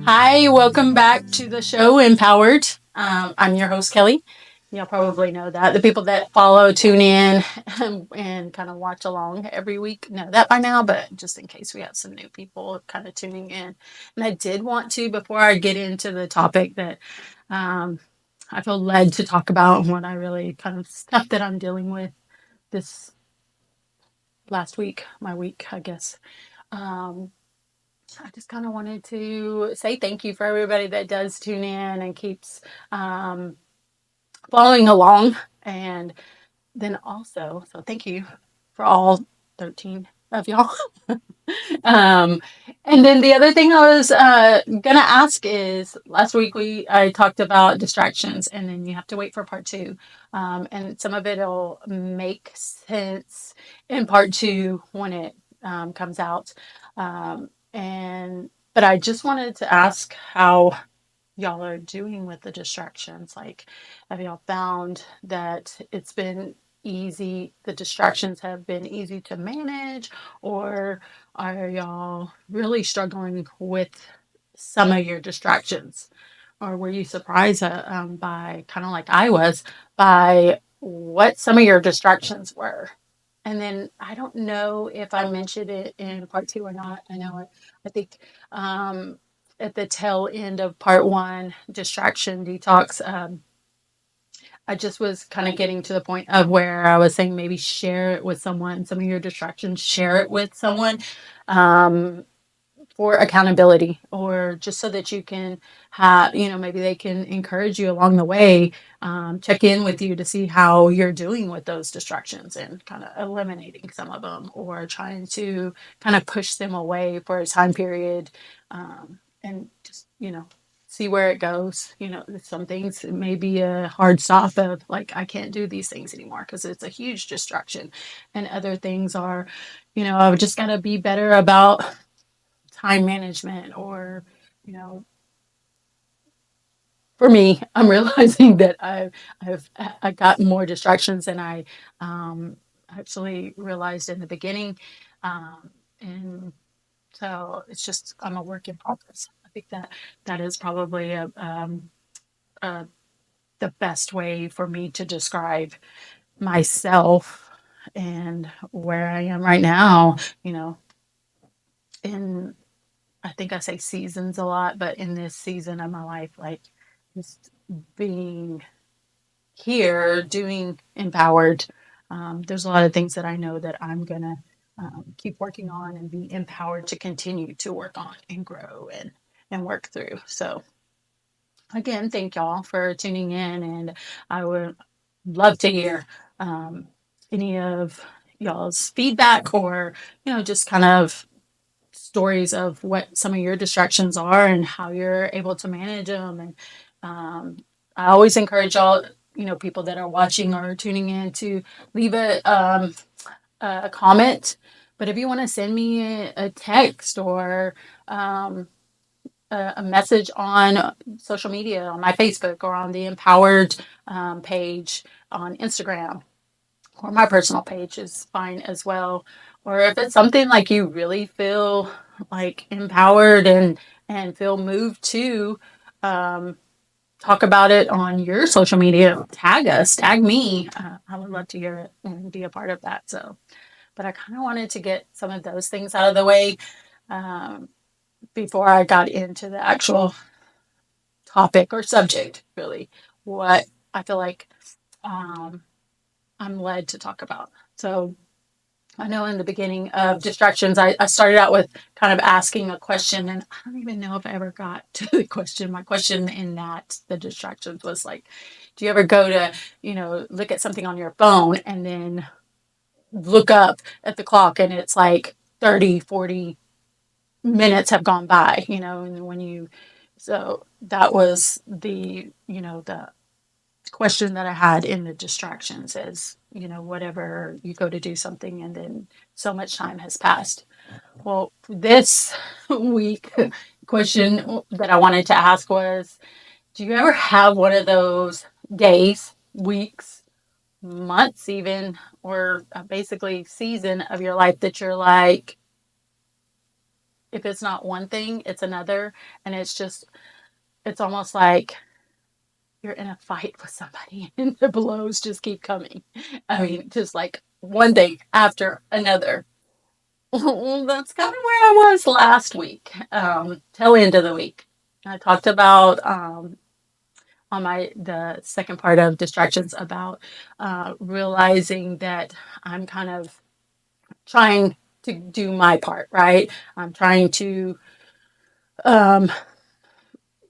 Hi, welcome back to the show, Empowered. I'm your host, Kelly. Y'all probably know that. The people that follow, tune in, and kind of watch along every week know that by now, but just in case we have some new people kind of tuning in. And I did want to, before I get into the topic that um, I feel led to talk about and what I really kind of stuff that I'm dealing with this last week, my week, I guess. Um, I just kind of wanted to say thank you for everybody that does tune in and keeps um, following along. And then also, so thank you for all 13 of y'all. um, and then the other thing I was gonna ask is last week I talked about distractions, and then you have to wait for part two, and some of it'll make sense in part two when it comes out. And but I just wanted to ask how y'all are doing with the distractions. Like, have y'all found that it's been easy, the distractions have been easy to manage, or are y'all really struggling with some of your distractions? Or were you surprised by, kind of like I was, by what some of your distractions were? And then I don't know if I mentioned it in part two or not. I think um, at the tail end of part one, distraction detox, I just was kind of getting to the point of where I was saying maybe share it with someone, some of your distractions, share it with someone. Um, for accountability, or just so that you can have, maybe they can encourage you along the way, check in with you to see how you're doing with those distractions and kind of eliminating some of them, or trying to kind of push them away for a time period, and just, see where it goes. Some things it may be a hard stop of like, I can't do these things anymore because it's a huge distraction. And other things are, I've just got to be better about time management, or you know for me, I'm realizing that I got more distractions than I um, actually realized in the beginning, and so it's just, I'm a work in progress. I think that is probably a the best way for me to describe myself and where I am right now, in, I think I say seasons a lot, but in this season of my life, like, just being here, doing empowered, there's a lot of things that I know that I'm going to keep working on and be empowered to continue to work on and grow and work through. So, again, thank y'all for tuning in. And I would love to hear um, any of y'all's feedback, or, just kind of stories of what some of your distractions are and how you're able to manage them. And um, I always encourage all, people that are watching or tuning in to leave a comment. But if you want to send me a text, or um, a message on social media, on my Facebook, or on the Empowered page on Instagram, or my personal page is fine as well. Or if it's something like you really feel like empowered and feel moved to um, talk about it on your social media, tag us, tag me. I would love to hear it and be a part of that. So, but I kind of wanted to get some of those things out of the way um, before I got into the actual topic or subject, really, what I feel like um, I'm led to talk about. So, I know in the beginning of distractions, I started out with kind of asking a question, and I don't even know if I ever got to the question. My question in that, the distractions, was like, do you ever go to, look at something on your phone and then look up at the clock and it's like 30, 40 minutes have gone by, and so that was the question that I had in the distractions is, whatever you go to do something and then so much time has passed. Well, this week, question that I wanted to ask was, do you ever have one of those days, weeks, months, even, or basically season of your life that you're like, if it's not one thing, it's another. And it's almost like you're in a fight with somebody and the blows just keep coming. I mean, just like one thing after another. That's kind of where I was last week, tail end of the week. I talked about on the second part of distractions about realizing that I'm kind of trying to do my part, right? I'm trying to um,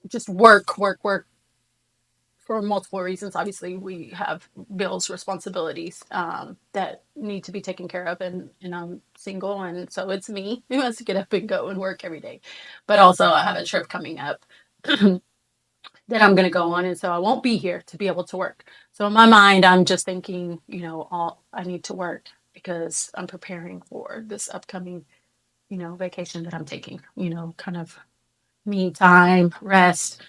just work for multiple reasons. Obviously, we have bills, responsibilities that need to be taken care of, and I'm single, and so it's me who has to get up and go and work every day. But also, I have a trip coming up that I'm going to go on, and so I won't be here to be able to work. So in my mind, I'm just thinking, all I need to work because I'm preparing for this upcoming, vacation that I'm taking. Kind of me time, rest.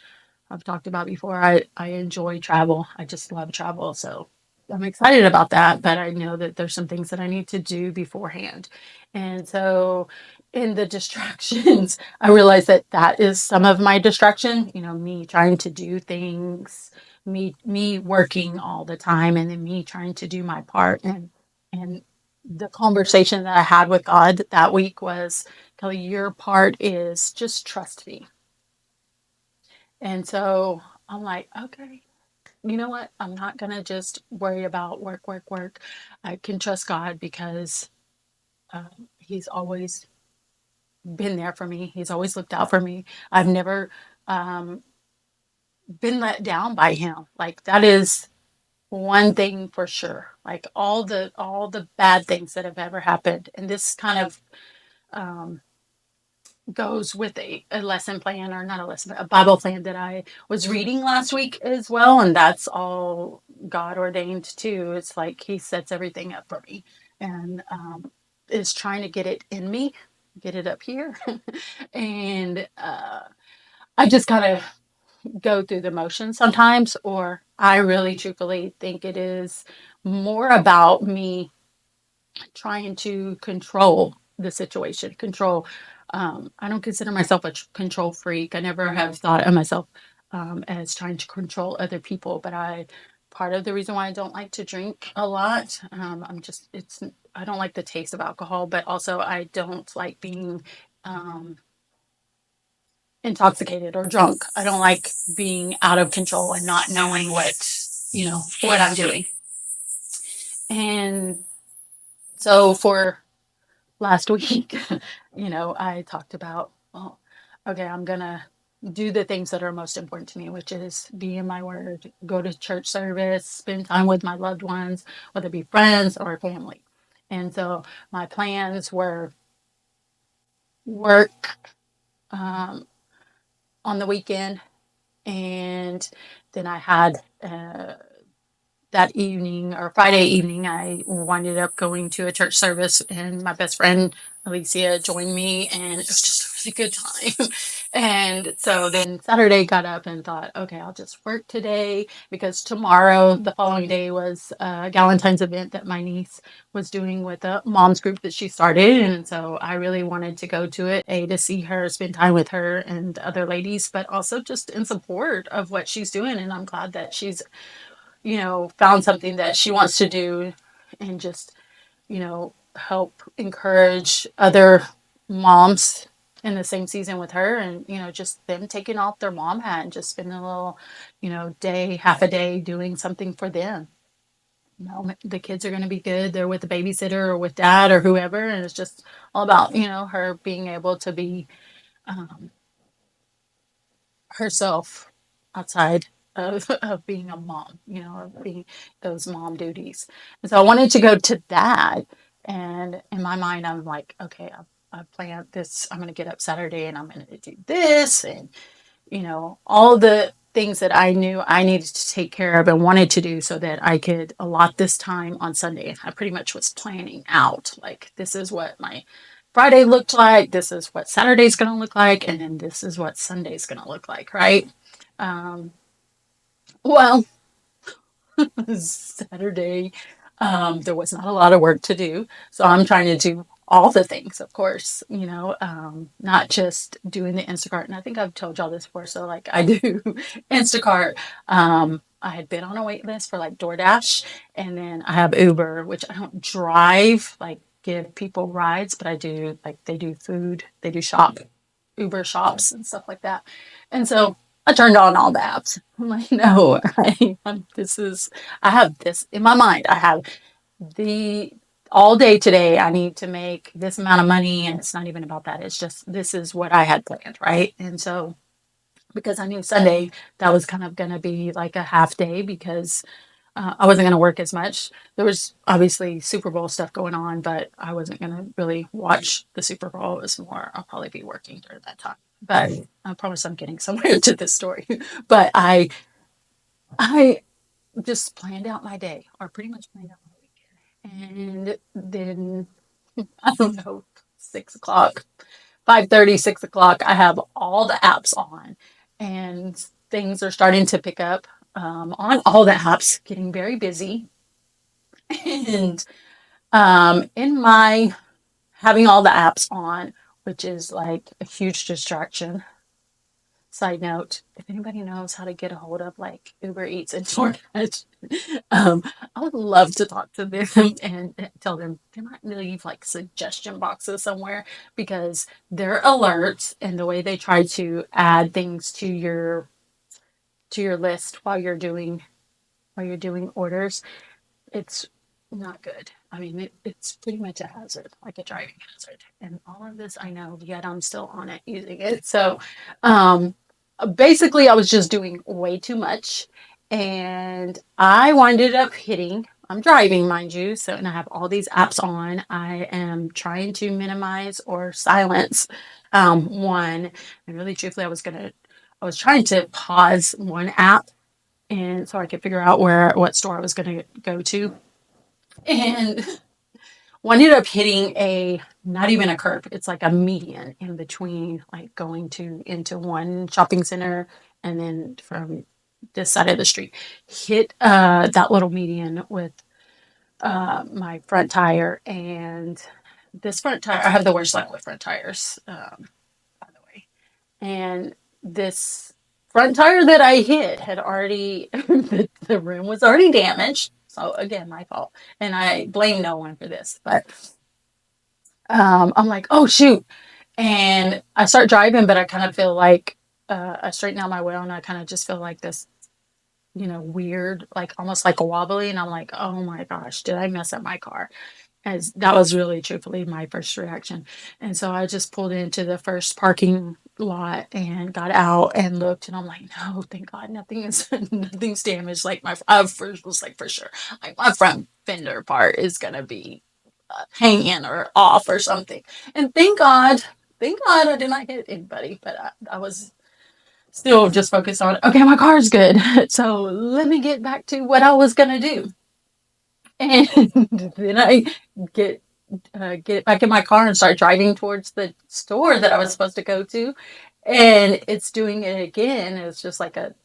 I've talked about before. I enjoy travel. I just love travel. So I'm excited about that. But I know that there's some things that I need to do beforehand. And so in the distractions, I realize that that is some of my distraction, me trying to do things, me working all the time, and then me trying to do my part. And the conversation that I had with God that week was, Kelly, your part is just trust me. And so I'm like, okay, you know what? I'm not going to just worry about work, work, work. I can trust God because He's always been there for me. He's always looked out for me. I've never um, been let down by Him. Like, that is one thing for sure. Like all the bad things that have ever happened, and this kind of um, goes with a lesson plan, or not a lesson, a Bible plan that I was reading last week as well. And that's all God ordained too. It's like He sets everything up for me and is trying to get it in me, get it up here. And I just kind of go through the motions sometimes, or I really truthfully think it is more about me trying to control the situation. Control. I don't consider myself a control freak. I never have thought of myself as trying to control other people. But part of the reason why I don't like to drink a lot, I don't like the taste of alcohol, but also I don't like being um, intoxicated or drunk. I don't like being out of control and not knowing what I'm doing. And so for last week, I talked about, well, okay, I'm going to do the things that are most important to me, which is be in my word, go to church service, spend time with my loved ones, whether it be friends or family. And so my plans were work um, on the weekend, and then I had that evening or Friday evening, I winded up going to a church service, and my best friend Alicia joined me, and it was just a really good time. And so then Saturday got up and thought, okay, I'll just work today because tomorrow, the following day, was a Galentine's event that my niece was doing with a mom's group that she started. And so I really wanted to go to it, to see her, spend time with her and other ladies, but also just in support of what she's doing. And I'm glad that she's found something that she wants to do and just, help encourage other moms in the same season with her, and, just them taking off their mom hat and just spending a little, day, half a day doing something for them. The kids are going to be good. They're with the babysitter or with dad or whoever. And it's just all about, her being able to be um, herself outside of being a mom, of being those mom duties. And so I wanted to go to that. And in my mind, I'm like, okay, I've planned this. I'm going to get up Saturday and I'm going to do this. And, all the things that I knew I needed to take care of and wanted to do so that I could allot this time on Sunday. I pretty much was planning out like, this is what my Friday looked like, this is what Saturday's going to look like, and then this is what Sunday's going to look like, right? Um, well, Saturday, there was not a lot of work to do. So I'm trying to do all the things, of course, not just doing the Instacart. And I think I've told y'all this before. So, like, I do Instacart. I had been on a wait list for like DoorDash, and then I have Uber, which I don't drive, like, give people rides, but I do, like, they do food, they do Uber shops and stuff like that. And so I turned on all the apps. I'm like, no, I have this in my mind. I have the all day today I need to make this amount of money, and it's not even about that. It's just this is what I had planned, right? And so because I knew Sunday that was kind of going to be like a half day because I wasn't going to work as much. There was obviously Super Bowl stuff going on, but I wasn't going to really watch the Super Bowl. It was more I'll probably be working during that time. But I promise I'm getting somewhere to this story. But I just planned out my day, or pretty much planned out my weekend, and then I don't know, 6 o'clock, 5:30, 6 o'clock. I have all the apps on, and things are starting to pick up on all the apps, getting very busy. And in my having all the apps on, which is like a huge distraction. Side note, if anybody knows how to get a hold of like Uber Eats and DoorDash, I would love to talk to them and tell them they might leave like suggestion boxes somewhere because their alerts and the way they try to add things to your list while you're doing orders, it's not good. I mean, it's pretty much a hazard, like a driving hazard. And all of this I know, yet I'm still on it using it. So, um, basically, I was just doing way too much. And I winded up hitting, I'm driving, mind you. So, and I have all these apps on. I am trying to minimize or silence one. And really, truthfully, I was trying to pause one app and so I could figure out what store I was going to go to and ended up hitting a not even a curb. It's like a median in between, like going to into one shopping center and then from this side of the street. Hit that little median with my front tire, and this front tire. I have the worst luck with front tires, by the way. And this front tire that I hit had already the rim was already damaged. So again, my fault, and I blame no one for this. But I'm like, oh shoot, and I start driving, but I kind of feel like I straighten out my wheel, and I kind of just feel like this, weird, like almost like a wobbly, and I'm like, oh my gosh, did I mess up my car? As that was really truthfully my first reaction. And so I just pulled into the first parking lot and got out and looked, and I'm like, no, thank God nothing's damaged. Like I first was like, for sure, like my front fender part is gonna be hanging or off or something. And thank God I did not hit anybody, but I was still just focused on, okay, my car's good. So let me get back to what I was gonna do. And then I get get back in my car and start driving towards the store that I was supposed to go to, and it's doing it again. It's just like it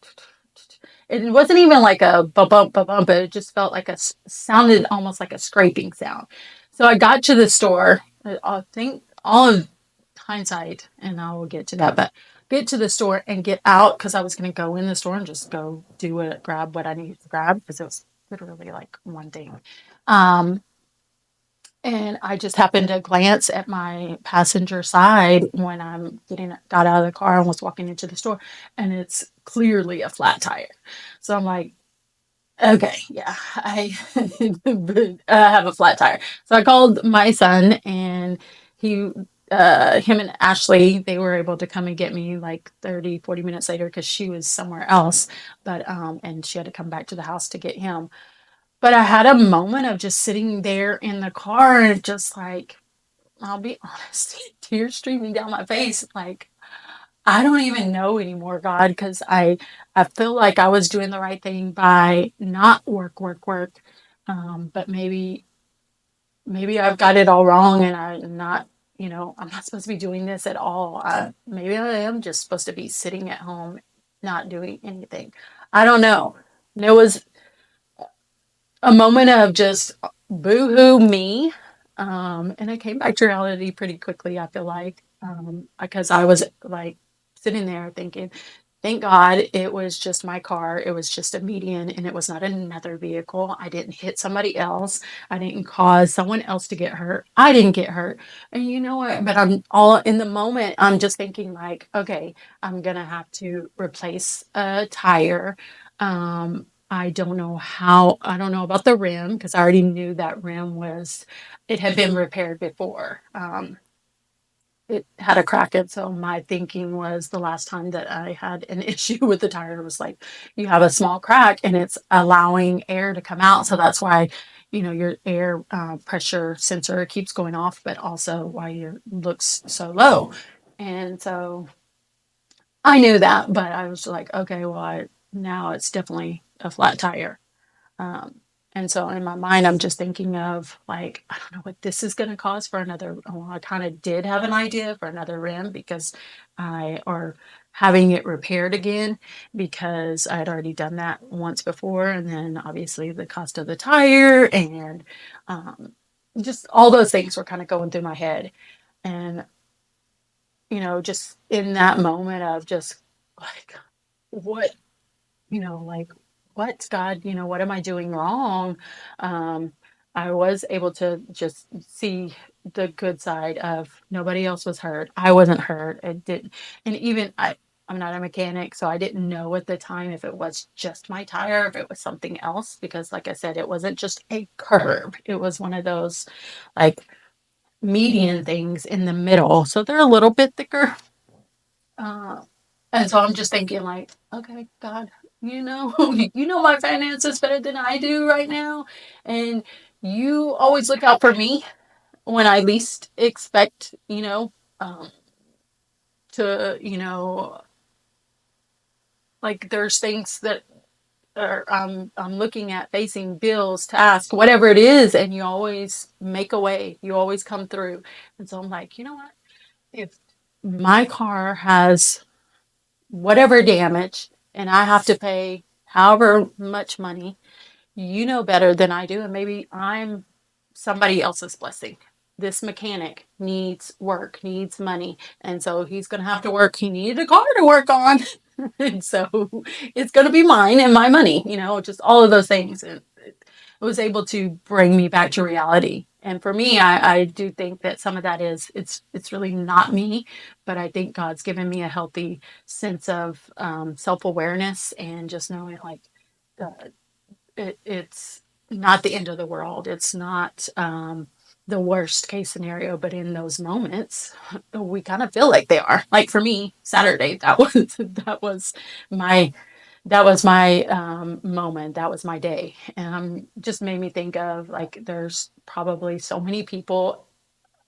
wasn't even like a bump bump bump bump, but it just felt like sounded almost like a scraping sound. So I got to the store. I think all of hindsight, and I will get to that, but get to the store and get out because I was going to go in the store and just go grab what I needed to grab because it was literally like one thing. Um, and I just happened to glance at my passenger side when got out of the car and was walking into the store, and it's clearly a flat tire. So I'm like, okay, yeah, I have a flat tire. So I called my son, and him and Ashley, they were able to come and get me like 30, 40 minutes later because she was somewhere else. But, and she had to come back to the house to get him. But I had a moment of just sitting there in the car and just like, I'll be honest, tears streaming down my face. Like, I don't even know anymore, God, because I feel like I was doing the right thing by not work. But maybe I've got it all wrong, and I'm not supposed to be doing this at all. Maybe I am just supposed to be sitting at home, not doing anything. I don't know. There was a moment of just boo-hoo me, And I came back to reality pretty quickly, I feel like, because I was like sitting there thinking, thank God it was just my car. It was just a median and it was not another vehicle. I didn't hit somebody else. I didn't cause someone else to get hurt. I didn't get hurt. And you know what? But I'm all in the moment. I'm just thinking, like, okay, I'm going to have to replace a tire. I don't know how, I don't know about the rim because I already knew that rim was, it had been repaired before. It had a crack in, so my thinking was the last time that I had an issue with the tire was like, you have a small crack and it's allowing air to come out. So that's why, your air pressure sensor keeps going off, but also why your looks so low. And so I knew that, but I was like, okay, well, now it's definitely a flat tire. Um, and so in my mind, I'm just thinking of like, I don't know what this is going to cause for another. Well, I kind of did have an idea for another rim because or having it repaired again because I had already done that once before. And then obviously the cost of the tire and um, just all those things were kind of going through my head. And, just in that moment of just like, what like, what, God, what am I doing wrong? Um, I was able to just see the good side of nobody else was hurt. I wasn't hurt. It did, and even I'm not a mechanic, so I didn't know at the time if it was just my tire, if it was something else, because like I said, it wasn't just a curb. It was one of those like median things in the middle. So they're a little bit thicker. Uh, and so I'm just thinking like, okay, God, you know my finances better than I do right now. And you always look out for me when I least expect, to, like there's things that are I'm looking at facing bills, tasks, whatever it is, and you always make a way. You always come through. And so I'm like, you know what? If my car has whatever damage and I have to pay however much money, you know better than I do. And maybe I'm somebody else's blessing. This mechanic needs work, needs money. And so he's going to have to work. He needed a car to work on. And so it's going to be mine and my money, just all of those things. And it was able to bring me back to reality. And for me, I do think that some of that is it's really not me, but I think God's given me a healthy sense of self-awareness and just knowing like uh, it's not the end of the world. It's not the worst case scenario, but in those moments, we kind of feel like they are. Like for me, Saturday, my that was my moment. That was my day, and just made me think of like there's probably so many people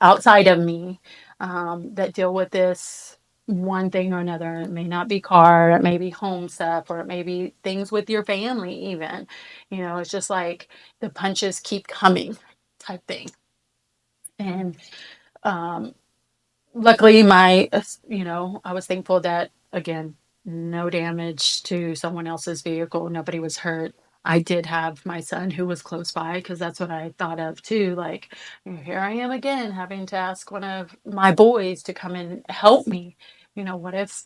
outside of me that deal with this one thing or another. It may not be car, it may be home stuff, or it may be things with your family, even. It's just like the punches keep coming type thing. And um, luckily, I was thankful that, again, no damage to someone else's vehicle. Nobody was hurt. I did have my son who was close by because that's what I thought of too. Like, here I am again having to ask one of my boys to come and help me. What if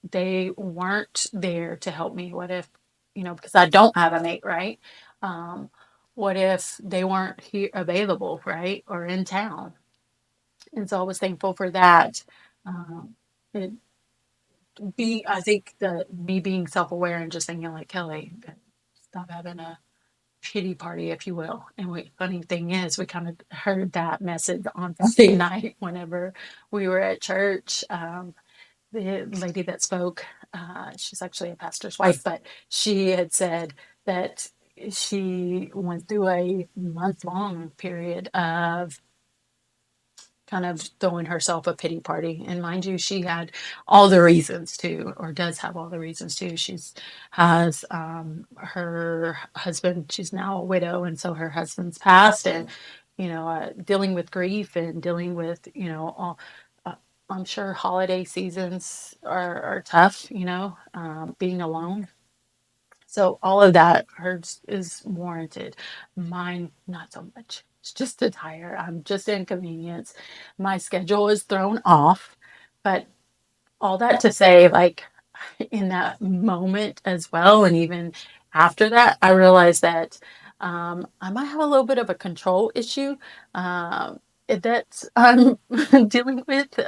they weren't there to help me? What if, because I don't have a mate, right? Um, what if they weren't here available, right? Or in town? And so I was thankful for that. Um, it I think that me being self-aware and just thinking like, Kelly, stop having a pity party, if you will. And funny thing is, we kind of heard that message on Friday night whenever we were at church. The lady that spoke, she's actually a pastor's wife, but she had said that she went through a month-long period of kind of throwing herself a pity party. And mind you, she had all the reasons to, or does have all the reasons to. She's has her husband. She's now a widow, and so her husband's passed, and dealing with grief and dealing with all. I'm sure holiday seasons are tough. Being alone. So all of that hers is warranted. Mine not so much. It's just a tire. I'm just inconvenienced. My schedule is thrown off. But all that to say, like in that moment as well, and even after that, I realized that I might have a little bit of a control issue. Um, that I'm dealing with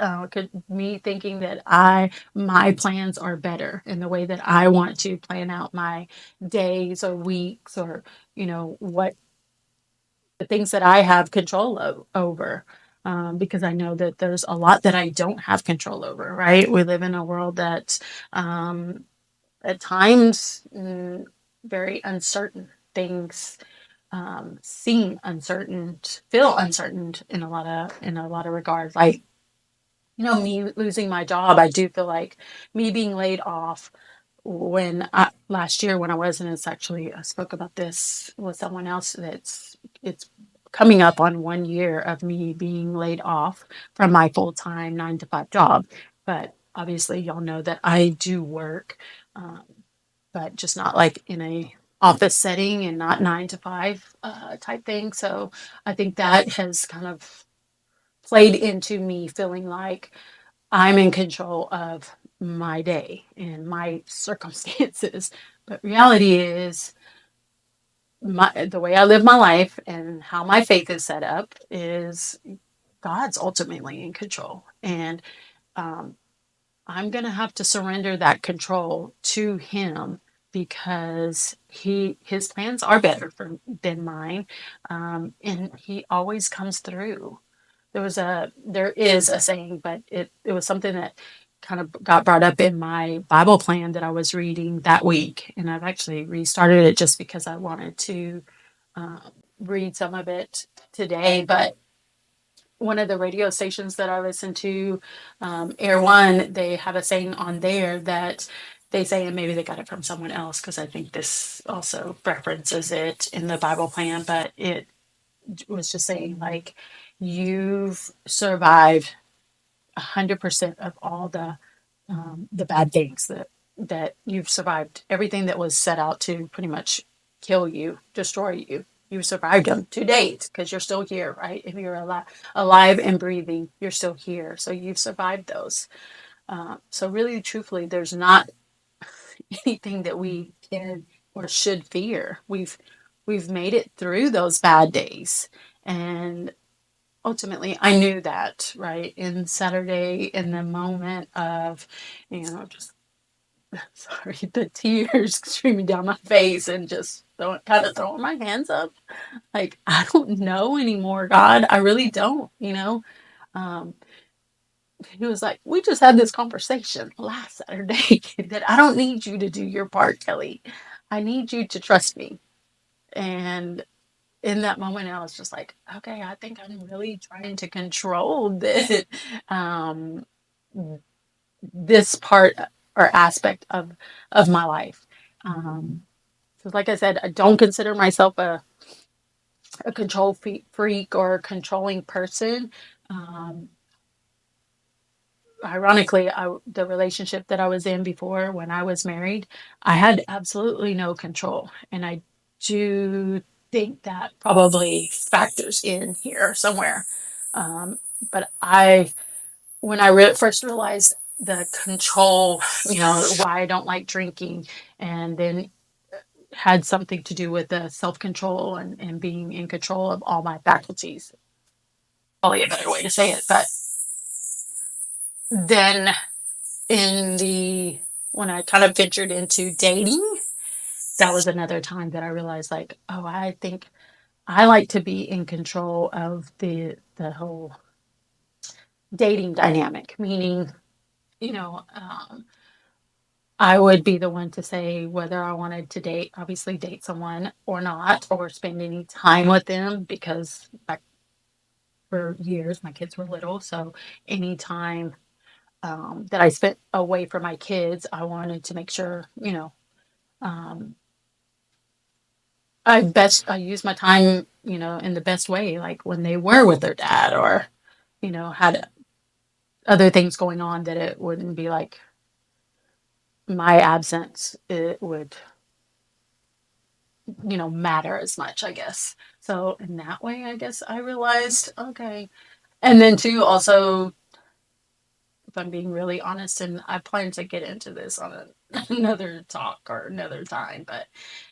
me thinking that my plans are better in the way that I want to plan out my days or weeks or what the things that I have control over. Because I know that there's a lot that I don't have control over, right? We live in a world that's um, at times very uncertain. Things seem uncertain, feel uncertain in a lot of regards. Like me losing my job, I do feel like me being laid off last year when I wasn't. It's actually I spoke about this with someone else. It's coming up on 1 year of me being laid off from my full-time 9 to 5 job. But obviously, y'all know that I do work, um, but just not like in a office setting and not 9 to 5 type thing. So I think that has kind of played into me feeling like I'm in control of my day and my circumstances. But reality is the way I live my life and how my faith is set up is God's ultimately in control. And um, I'm going to have to surrender that control to him because his plans are better than mine. And he always comes through. There is a saying, but it was something that kind of got brought up in my Bible plan that I was reading that week, and I've actually restarted it just because I wanted to um, read some of it today. But one of the radio stations that I listen to, Air One, they have a saying on there that they say, and maybe they got it from someone else because I think this also references it in the Bible plan, but it was just saying like you've survived 100% of all the bad things that you've survived everything that was set out to pretty much kill you, destroy you. You survived them to date because you're still here, right? If you're alive and breathing, you're still here. So you've survived those. So really, truthfully, there's not anything that we can or should fear. We've made it through those bad days, and ultimately I knew that, right? In Saturday, in the moment of, just sorry, the tears streaming down my face and just throwing my hands up, like I don't know anymore, God, I really don't. Um, he was like, we just had this conversation last Saturday that I don't need you to do your part, Kelly. I need you to trust me. And in that moment, I was just like, okay, I think I'm really trying to control um, this part or aspect of my life. So, like I said, I don't consider myself a control freak or a controlling person. Um, Ironically, the relationship that I was in before when I was married, I had absolutely no control. And I do think that probably factors in here somewhere. Um, but when I first realized the control, why I don't like drinking, and then had something to do with the self control and being in control of all my faculties. Probably a better way to say it. But then in the when I kind of ventured into dating, that was another time that I realized like, oh, I think I like to be in control of the whole dating dynamic, meaning, you know, um, I would be the one to say whether I wanted to obviously date someone or not, or spend any time with them because back for years my kids were little, so any time that I spent away from my kids, I wanted to make sure, um, I use my time, in the best way, like when they were with their dad or, had other things going on that it wouldn't be like my absence. It would matter as much, I guess. So in that way, I guess I realized, okay. And then too, also, if I'm being really honest, and I plan to get into this on another talk or another time, but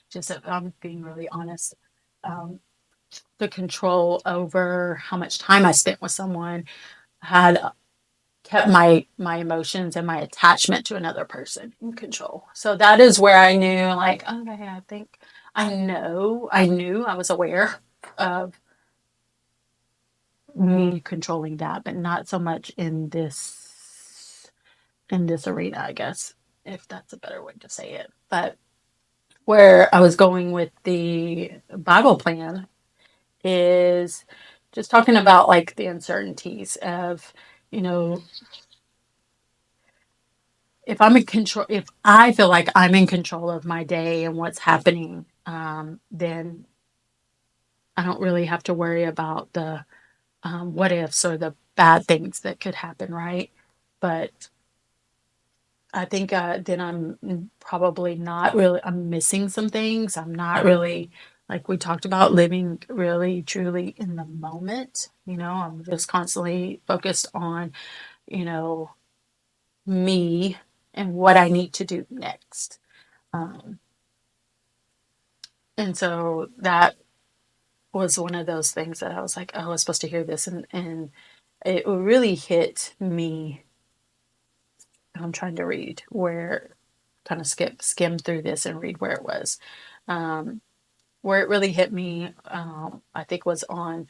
just if I'm being really honest, um, the control over how much time I spent with someone had kept my emotions and my attachment to another person in control. So that is where I knew, like, okay, I think I was aware of me controlling that, but not so much in this arena, I guess, if that's a better way to say it. But where I was going with the Bible plan is just talking about like the uncertainties of, you know, if I feel like I'm in control of my day and what's happening, then I don't really have to worry about the what ifs or the bad things that could happen, right? But I think then I'm probably not really, I'm missing some things. I'm not really, like we talked about, living really truly in the moment. I'm just constantly focused on, you know, me and what I need to do next. Um, and so that was one of those things that I was like, oh, I was supposed to hear this. And it really hit me. I'm trying to read where, kind of skim through this and read where it was. Um, where it really hit me, I think was on,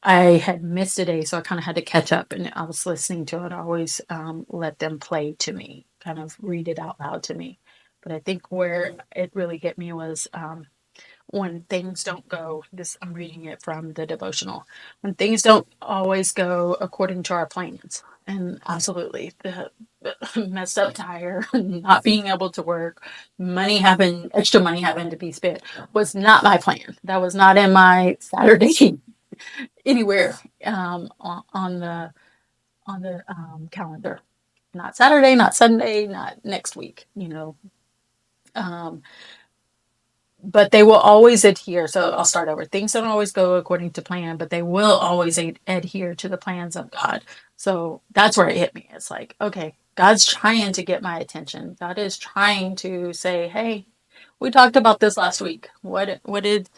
I had missed a day, so I kind of had to catch up and I was listening to it. I always let them play to me, kind of read it out loud to me. But I think where it really hit me was when things don't go, this I'm reading it from the devotional, when things don't always go according to our plans. And absolutely, the messed up tire, not being able to work, extra money having to be spent was not my plan. That was not in my Saturday anywhere on the calendar. Not Saturday, not Sunday, not next week. Um, but they will always adhere. So I'll start over. Things don't always go according to plan, but they will always adhere to the plans of God. So that's where it hit me. It's like, okay, God's trying to get my attention. God is trying to say, hey, we talked about this last week. What did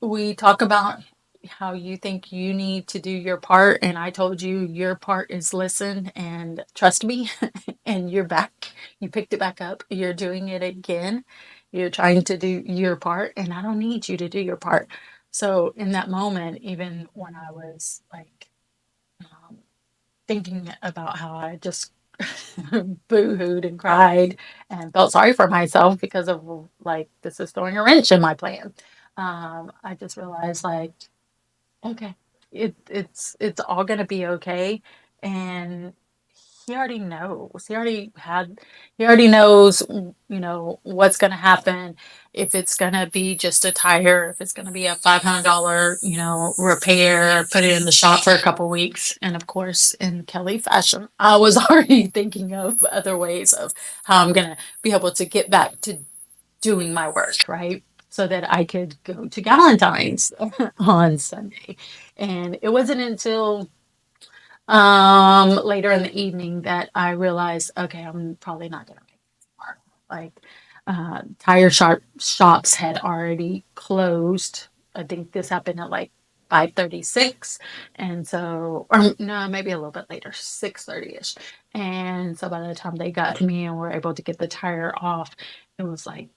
we talk about? How you think you need to do your part, and I told you your part is listen and trust me. And you're back. You picked it back up. You're doing it again. You're trying to do your part, and I don't need you to do your part. So in that moment, even when I was like um, thinking about how I just boo-hooed and cried and felt sorry for myself because of like this is throwing a wrench in my plan. I just realized like, okay, it's all gonna be okay, and he already knows. He already knows, what's gonna happen, if it's gonna be just a tire, if it's gonna be a $500, repair, put it in the shop for a couple weeks. And of course, in Kelly fashion, I was already thinking of other ways of how I'm gonna be able to get back to doing my work, right? So that I could go to Galentine's on Sunday. And it wasn't until later in the evening that I realized, okay, I'm probably not gonna make it tomorrow. Like tire shops had already closed. I think this happened at like 5:36, and so, or no, maybe a little bit later, 6:30ish. And so by the time they got to me and were able to get the tire off, it was like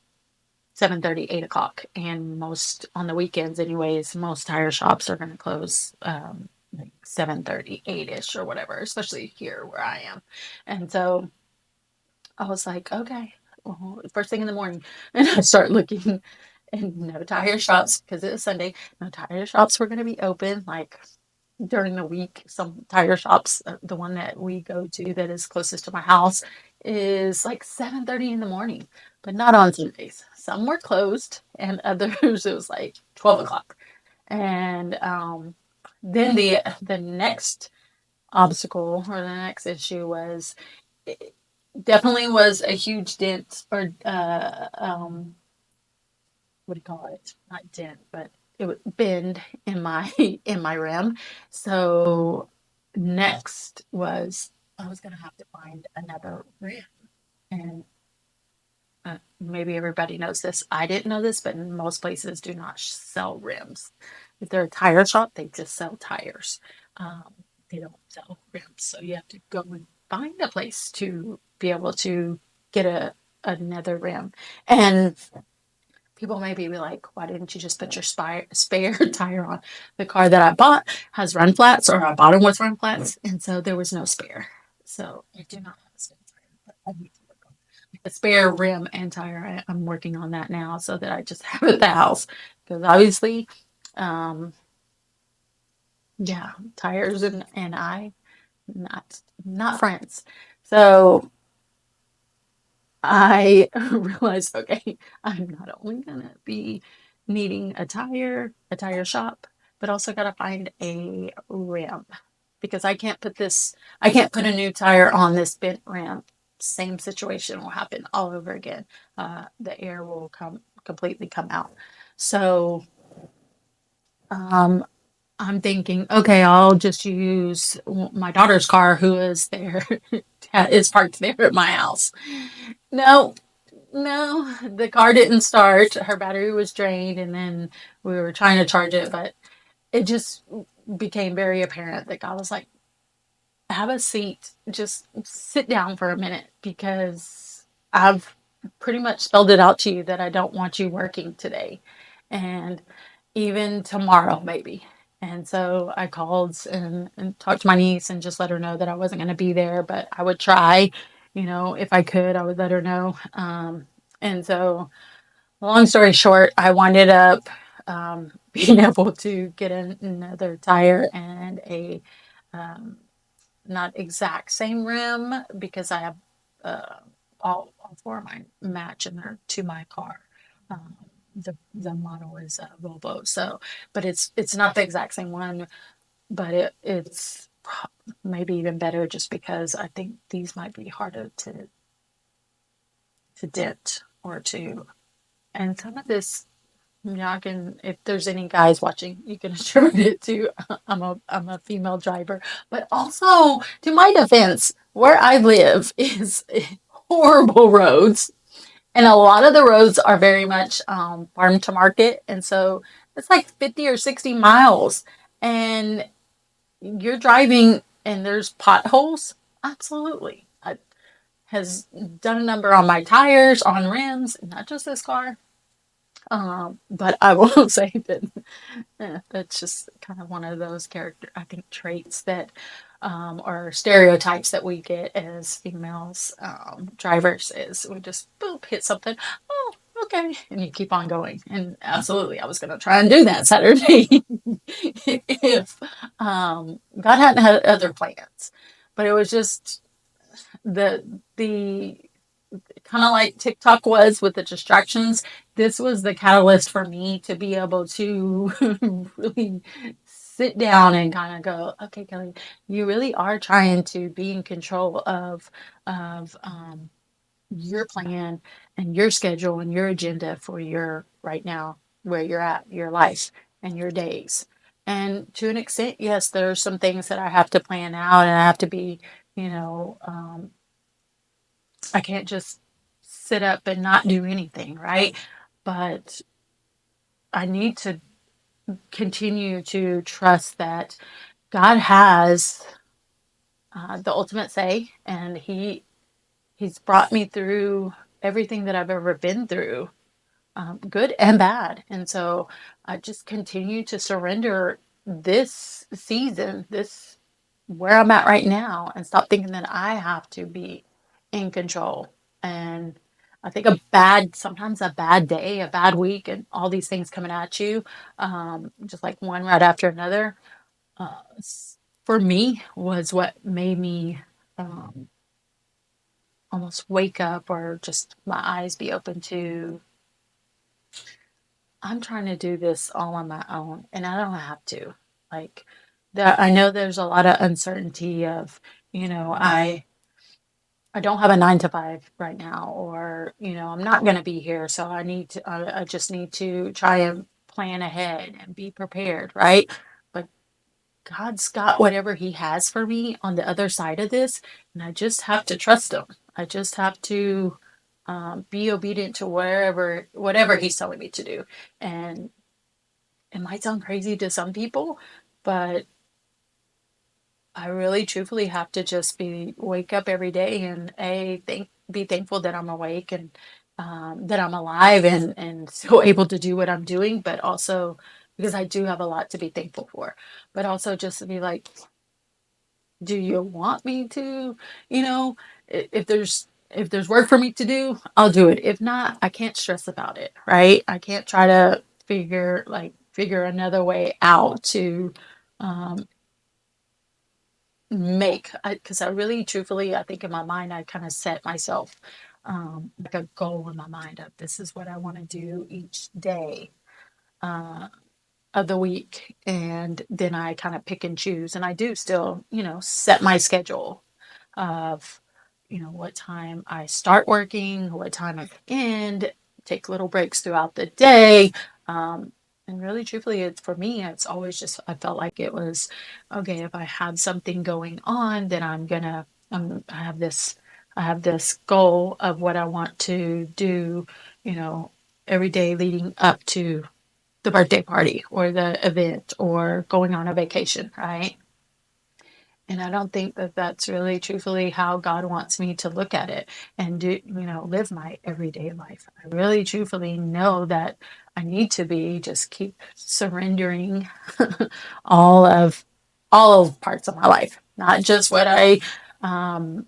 7:30, 8 o'clock. And most on the weekends, anyways, most tire shops are going to close like 7:30, 8ish or whatever, especially here where I am. And so I was like, okay, well, first thing in the morning, and I start looking, and no tire shops because it was Sunday. No tire shops were going to be open. Like during the week, some tire shops, the one that we go to that is closest to my house, is like 7:30 in the morning, but not on Sundays. Some were closed, and others it was like 12 o'clock. And then the next obstacle or the next issue was, it definitely was a huge dent or what do you call it? Not dent, but it would bend in my in my rim. So next was I was gonna have to find another rim, and maybe everybody knows this. I didn't know this, but most places do not sell rims. If they're a tire shop, they just sell tires. Um, they don't sell rims, so you have to go and find a place to be able to get another rim. And people maybe be like, why didn't you just put your spare tire on? The car that I bought has run flats, or I bought them with run flats, and so there was no spare. So I do not have a spare tire, but I need to work on a spare rim and tire. I'm working on that now so that I just have it at the house because obviously, um, yeah, tires and I not friends. So I realized, okay, I'm not only gonna be needing a tire shop, but also gotta find a rim because I can't put a new tire on this bent rim. Same situation will happen all over again. The air will completely come out. So, um, I'm thinking, okay, I'll just use my daughter's car who is there, is parked there at my house. No, no, the car didn't start. Her battery was drained, and then we were trying to charge it, but it just became very apparent that God was like, have a seat, just sit down for a minute because I've pretty much spelled it out to you that I don't want you working today and even tomorrow, maybe. And so I called and talked to my niece and just let her know that I wasn't going to be there, but I would try, if I could, I would let her know. And so, long story short, I winded up being able to get another tire and a um, not exact same rim because I have uh, all four of mine match and they're to my car. Um, the model is a Volvo, so but it's not the exact same one, but it's maybe even better just because I think these might be harder to dent or to and some of this. Yeah, I can. If there's any guys watching, you can attribute it to I'm a female driver, but also to my defense, where I live is horrible roads, and a lot of the roads are very much farm to market, and so it's like 50 or 60 miles, and you're driving and there's potholes. Absolutely, I has done a number on my tires, on rims, not just this car. But I will say that that's just kind of one of those character, I think, traits that, or stereotypes that we get as females drivers is we just boop hit something. Oh, okay, and you keep on going. And absolutely, I was going to try and do that Saturday if God hadn't had other plans. But it was just the kind of like TikTok was with the distractions, this was the catalyst for me to be able to really sit down and kind of go, okay, Kelly, you really are trying to be in control of your plan and your schedule and your agenda for your right now, where you're at, your life and your days. And to an extent, yes, there are some things that I have to plan out and I have to be, you know, I can't just sit up and not do anything, right? But I need to continue to trust that God has the ultimate say, and He's brought me through everything that I've ever been through, good and bad. And so I just continue to surrender this season, this where I'm at right now, and stop thinking that I have to be in control. And I think sometimes a bad day, a bad week, and all these things coming at you, just like one right after another, uh, for me was what made me um, almost wake up or just my eyes be open to I'm trying to do this all on my own, and I don't have to. Like that, I know there's a lot of uncertainty of, I I don't have a 9 to 5 right now, or, I'm not going to be here. So I just need to try and plan ahead and be prepared, right? But God's got whatever He has for me on the other side of this, and I just have to trust Him. I just have to be obedient to whatever He's telling me to do. And it might sound crazy to some people, but I really truthfully have to just be wake up every day and be thankful that I'm awake, and that I'm alive, and still able to do what I'm doing, but also because I do have a lot to be thankful for, but also just to be like, do you want me to, you know, if there's work for me to do, I'll do it. If not, I can't stress about it, right? I can't try to figure another way out to um, because I really truthfully, I think in my mind I kind of set myself like a goal in my mind of this is what I want to do each day uh, of the week, and then I kind of pick and choose, and I do still, set my schedule of, what time I start working, what time I end, take little breaks throughout the day. Um, and really, truthfully, it's for me, it's always just, I felt like it was okay. If I have something going on, then I have this goal of what I want to do, you know, every day leading up to the birthday party or the event or going on a vacation, right? And I don't think that that's really truthfully how God wants me to look at it and live my everyday life. I really truthfully know that I need to be just keep surrendering all of all of parts of my life, not just what I um,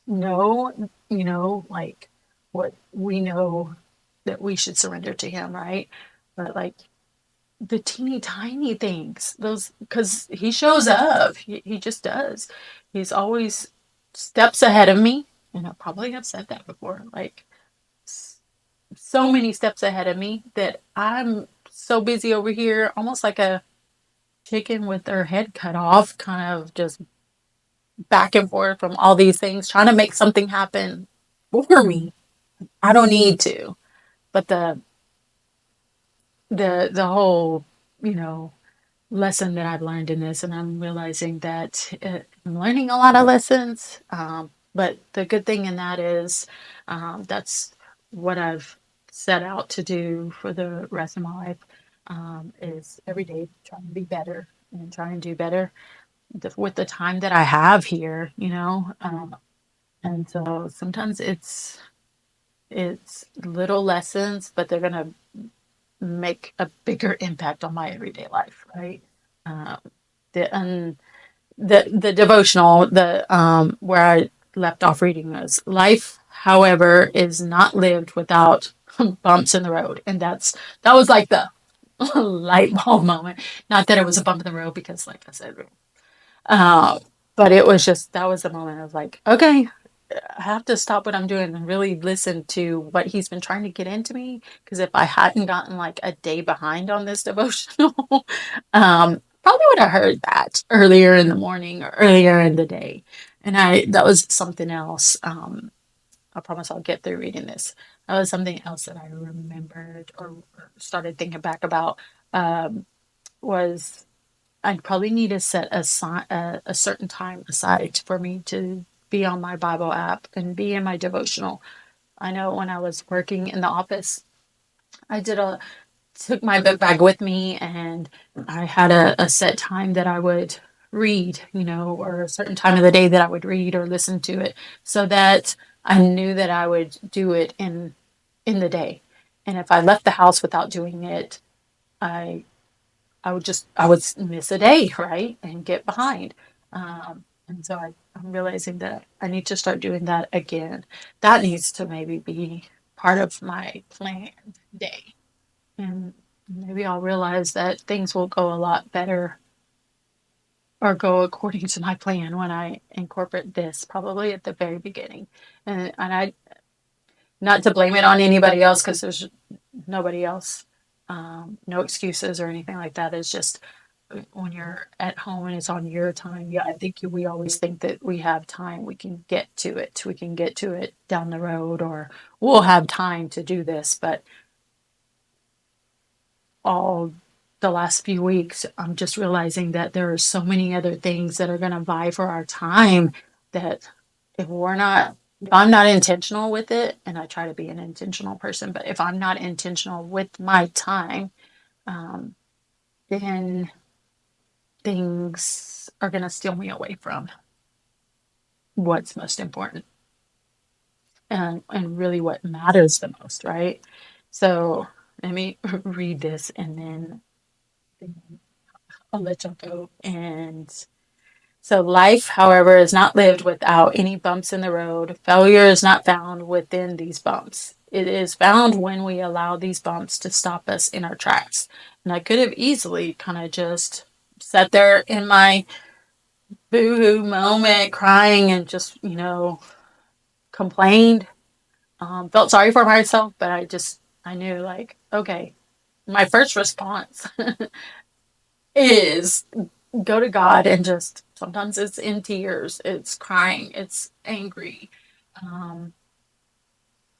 know, like what we know that we should surrender to Him, right? But like the teeny tiny things, those, because He shows up, he just does. He's always steps ahead of me, and I probably have said that before, like so many steps ahead of me that I'm so busy over here, almost like a chicken with their head cut off, kind of just back and forth from all these things, trying to make something happen for me. I don't need to, but the whole, you know lesson that I've learned in this, and I'm realizing that I'm learning a lot of lessons. But the good thing in that is that's what I've set out to do for the rest of my life, is every day trying to be better and trying to do better with the time that I have here, and so sometimes it's little lessons, but they're gonna make a bigger impact on my everyday life, right? Um, the the devotional, the where I left off reading was life, however, is not lived without bumps in the road, and that was like the light bulb moment. Not that it was a bump in the road, because, like I said, uh, but it was just that was the moment. I was like, okay, I have to stop what I'm doing and really listen to what He's been trying to get into me. Because if I hadn't gotten like a day behind on this devotional, probably would have heard that earlier in the morning or earlier in the day. And that was something else. I promise I'll get through reading this. That was something else that I remembered or started thinking back about. Was I'd probably need to set a certain time aside for me to be on my Bible app and be in my devotional. I know when I was working in the office, I took my book bag with me, and I had a set time that I would read, or a certain time of the day that I would read or listen to it, so that I knew that I would do it in the day. And if I left the house without doing it, I I would miss a day, right, and get behind. And so I'm realizing that I need to start doing that again. That needs to maybe be part of my planned day, and maybe I'll realize that things will go a lot better or go according to my plan when I incorporate this, probably at the very beginning. And I, not to blame it on anybody else, because there's nobody else, no excuses or anything like that. It's just when you're at home and it's on your time, yeah, I think we always think that we have time. We can get to it. We can get to it down the road, or we'll have time to do this. But all the last few weeks, I'm just realizing that there are so many other things that are going to vie for our time that if we're not, if I'm not intentional with it, and I try to be an intentional person, but if I'm not intentional with my time, um, then things are going to steal me away from what's most important and really what matters the most, right? So let me read this and then I'll let y'all go. And so life, however, is not lived without any bumps in the road. Failure is not found within these bumps. It is found when we allow these bumps to stop us in our tracks. And I could have easily kind of just sat there in my boo-hoo moment crying and just, complained, felt sorry for myself, but I knew like, okay, my first response is go to God and just sometimes it's in tears, it's crying, it's angry. Um,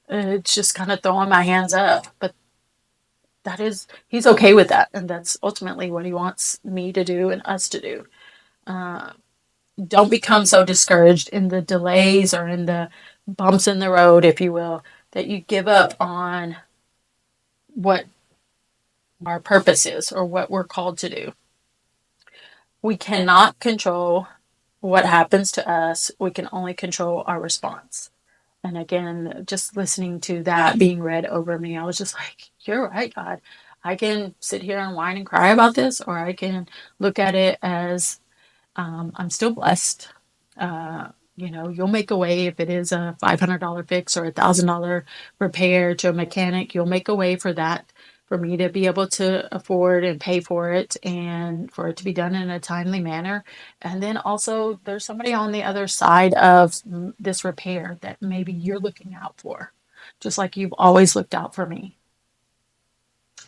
it's just kind of throwing my hands up, but he's okay with that. And that's ultimately what he wants me to do and us to do. Uh, don't become so discouraged in the delays or in the bumps in the road, if you will, that you give up on what our purpose is or what we're called to do. We cannot control what happens to us. We can only control our response. And again, just listening to that being read over me, I was just like, you're right, God. I can sit here and whine and cry about this, or I can look at it as I'm still blessed. Uh, you'll make a way if it is a $500 fix or $1,000 repair to a mechanic. You'll make a way for that, for me to be able to afford and pay for it and for it to be done in a timely manner. And then also, there's somebody on the other side of this repair that maybe you're looking out for, just like you've always looked out for me.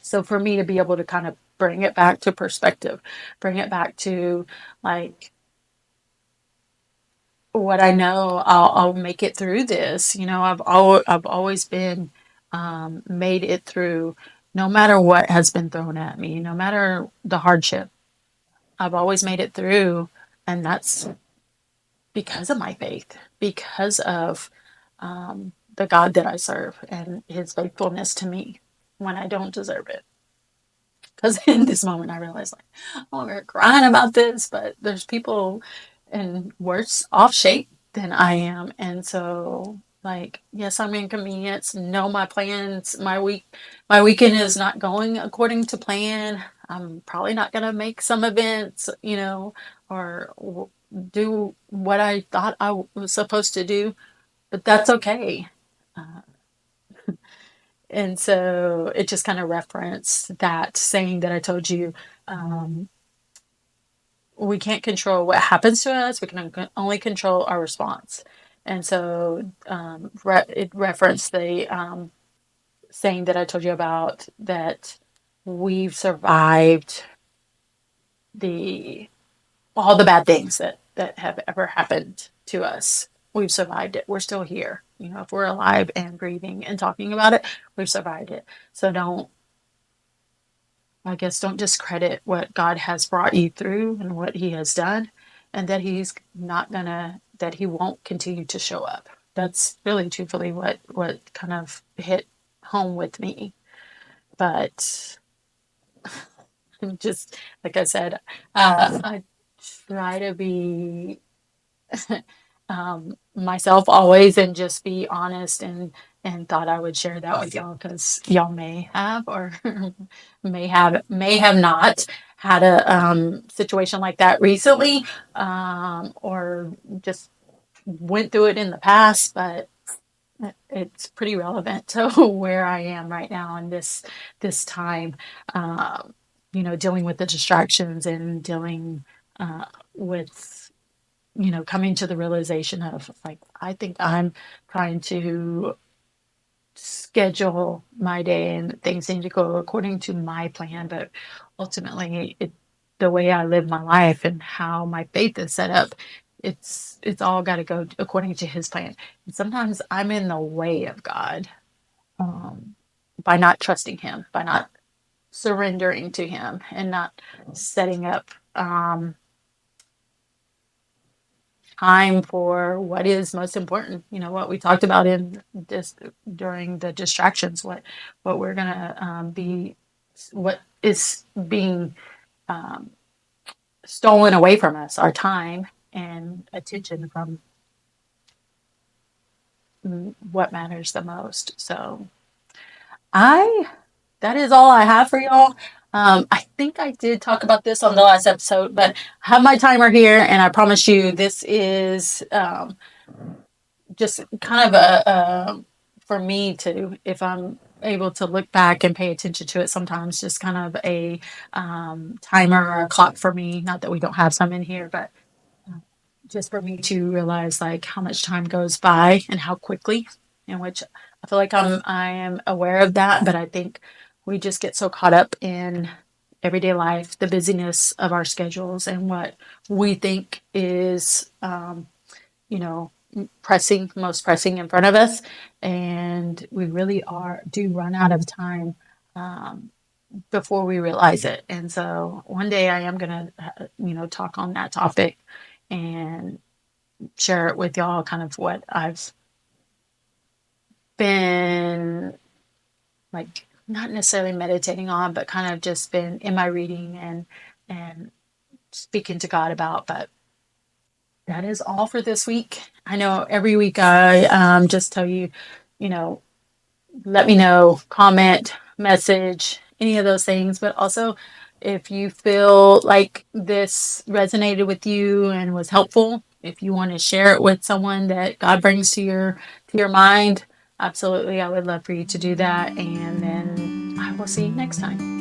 So for me to be able to kind of bring it back to perspective, bring it back to like, what I know, I'll make it through this. I've always been made it through, no matter what has been thrown at me, no matter the hardship. I've always made it through, and that's because of my faith, because of the God that I serve and His faithfulness to me when I don't deserve it. Because in this moment, I realized, like, oh, we're crying about this, but there's people in worse off shape than I am. And so, like, yes, I'm inconvenienced. No, my plans, my weekend is not going according to plan. I'm probably not going to make some events, or do what I thought I was supposed to do, but that's okay. Uh, and so it just kind of referenced that saying that I told you. Um, we can't control what happens to us. We can only control our response. And so it referenced the saying that I told you about, that we've survived the all the bad things that have ever happened to us. We've survived it. We're still here. If we're alive and breathing and talking about it, we've survived it. So don't discredit what God has brought you through and what He has done, and that that He won't continue to show up. That's really truthfully what kind of hit home with me. But just like I said, I try to be myself always and just be honest, and thought I would share that with y'all because y'all may have or may have not had a situation like that recently, or just went through it in the past, but it's pretty relevant to where I am right now in this time. Dealing with the distractions and dealing with coming to the realization of, like, I think I'm trying to schedule my day and things need to go according to my plan, but ultimately the way I live my life and how my faith is set up, it's all got to go according to His plan. And sometimes I'm in the way of God, um, by not trusting Him, by not surrendering to Him, and not setting up time for what is most important. You know, what we talked about in this during the distractions, what we're gonna be, what is being um, stolen away from us, our time and attention from what matters the most. So I that is all I have for y'all. I think I did talk about this on the last episode, but I have my timer here, and I promise you, this is just kind of a for me to, if I'm able to look back and pay attention to it, sometimes just kind of a timer or a clock for me. Not that we don't have some in here, but just for me to realize like how much time goes by and how quickly, in which I feel like I am aware of that, but I think we just get so caught up in everyday life, the busyness of our schedules, and what we think is, you know, most pressing in front of us, and we really are do run out of time before we realize it. And so one day I am gonna, talk on that topic and share it with y'all, kind of what I've been like, not necessarily meditating on, but kind of just been in my reading and speaking to God about. But that is all for this week. I know every week I just tell you, you know, let me know, comment, message, any of those things. But also, if you feel like this resonated with you and was helpful, if you want to share it with someone that God brings to your mind, absolutely, I would love for you to do that. And then I will see you next time.